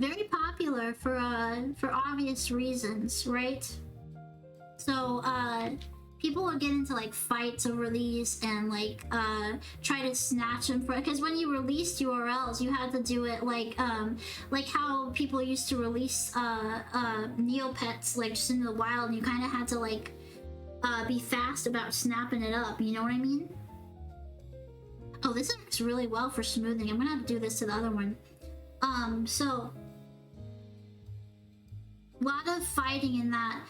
very popular for obvious reasons, right? So people would get into like fights over these and like try to snatch them for, because when you released URLs you had to do it like how people used to release Neopets like just into the wild, and you kind of had to like be fast about snapping it up, you know what I mean? Oh, this works really well for smoothing. I'm gonna have to do this to the other one. So a lot of fighting in that.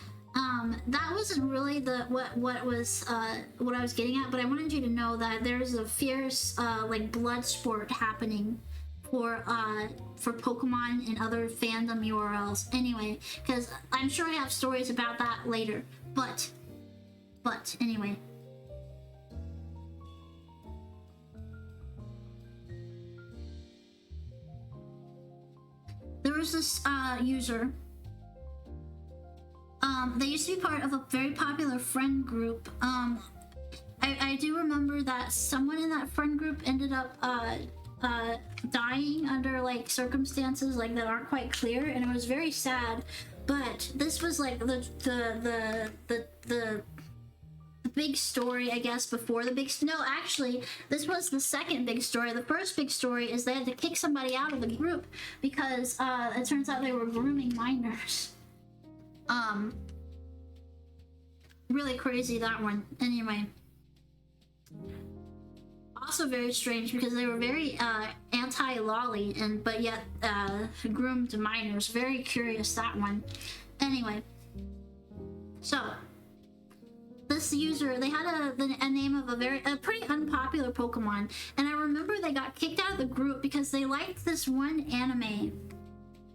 That wasn't really what I was getting at, but I wanted you to know that there's a fierce like blood sport happening for Pokemon and other fandom URLs. Anyway, because I'm sure I have stories about that later. But anyway. There was this user. They used to be part of a very popular friend group. I do remember that someone in that friend group ended up dying under like circumstances like that aren't quite clear, and it was very sad. But this was like the big story, I guess, before the big... No, actually, this was the second big story. The first big story is they had to kick somebody out of the group because it turns out they were grooming minors. Really crazy, that one. Anyway. Also very strange because they were very anti-lolly but yet groomed minors. Very curious, that one. Anyway. So, this user, they had a name of a pretty unpopular Pokemon, and I remember they got kicked out of the group because they liked this one anime.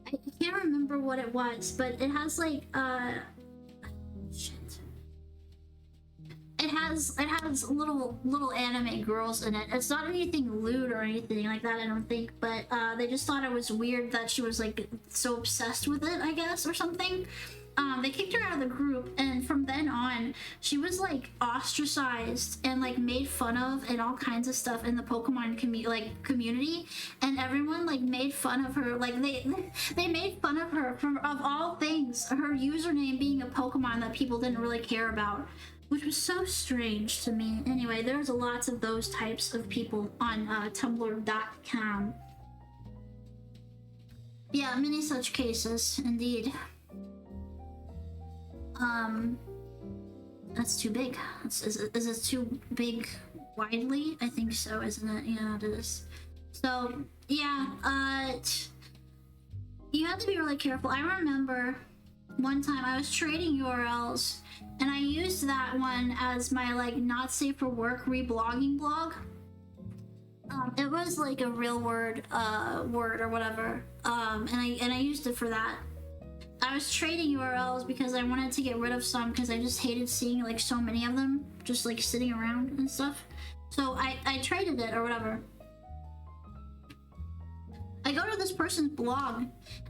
I can't remember what it was, but it has like shit. It has little anime girls in it. It's not anything lewd or anything like that, I don't think, but they just thought it was weird that she was like so obsessed with it, I guess, or something. They kicked her out of the group, and from then on, she was like ostracized and like made fun of and all kinds of stuff in the Pokemon community, and everyone like made fun of her. Like they made fun of her for, of all things, her username being a Pokemon that people didn't really care about, which was so strange to me. Anyway, there's lots of those types of people on Tumblr.com. Yeah, many such cases, indeed. That's too big. Is it too big widely? I think so, isn't it? Yeah, it is. So, yeah, you have to be really careful. I remember one time I was trading URLs, and I used that one as my, like, not safe for work reblogging blog. It was like a real word or whatever, and I used it for that. I was trading URLs because I wanted to get rid of some because I just hated seeing like so many of them just like sitting around and stuff. So I traded it or whatever. I go to this person's blog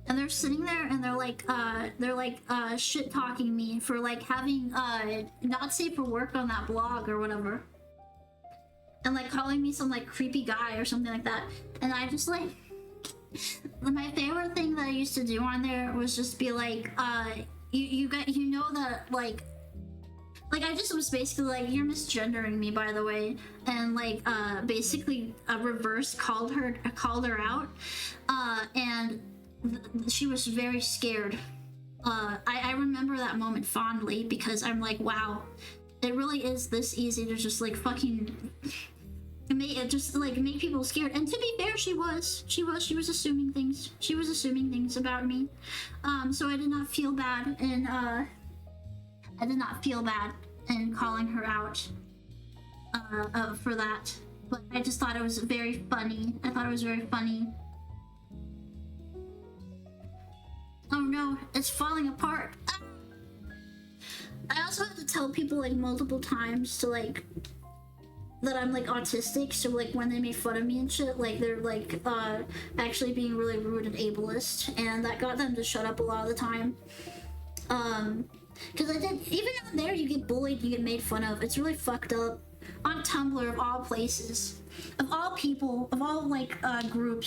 and they're sitting there and they're like shit talking me for like having not safe for work on that blog or whatever. And like calling me some like creepy guy or something like that. And I just like... My favorite thing that I used to do on there was just be like, you know that like I just was basically like, you're misgendering me, by the way, and like basically reverse called her out, and she was very scared. I remember that moment fondly because I'm like, wow, it really is this easy to just like fucking. Just like make people scared. And to be fair, she was assuming things. She was assuming things about me. So I did not feel bad, and in calling her out for that. But I just thought it was very funny. I thought it was very funny. Oh no, it's falling apart. Ah! I also have to tell people like multiple times to like that I'm like autistic, so like when they make fun of me and shit, like they're like actually being really rude and ableist, and that got them to shut up a lot of the time. Because I did, even on there you get bullied, you get made fun of. It's really fucked up. On Tumblr, of all places, of all people, of all like groups.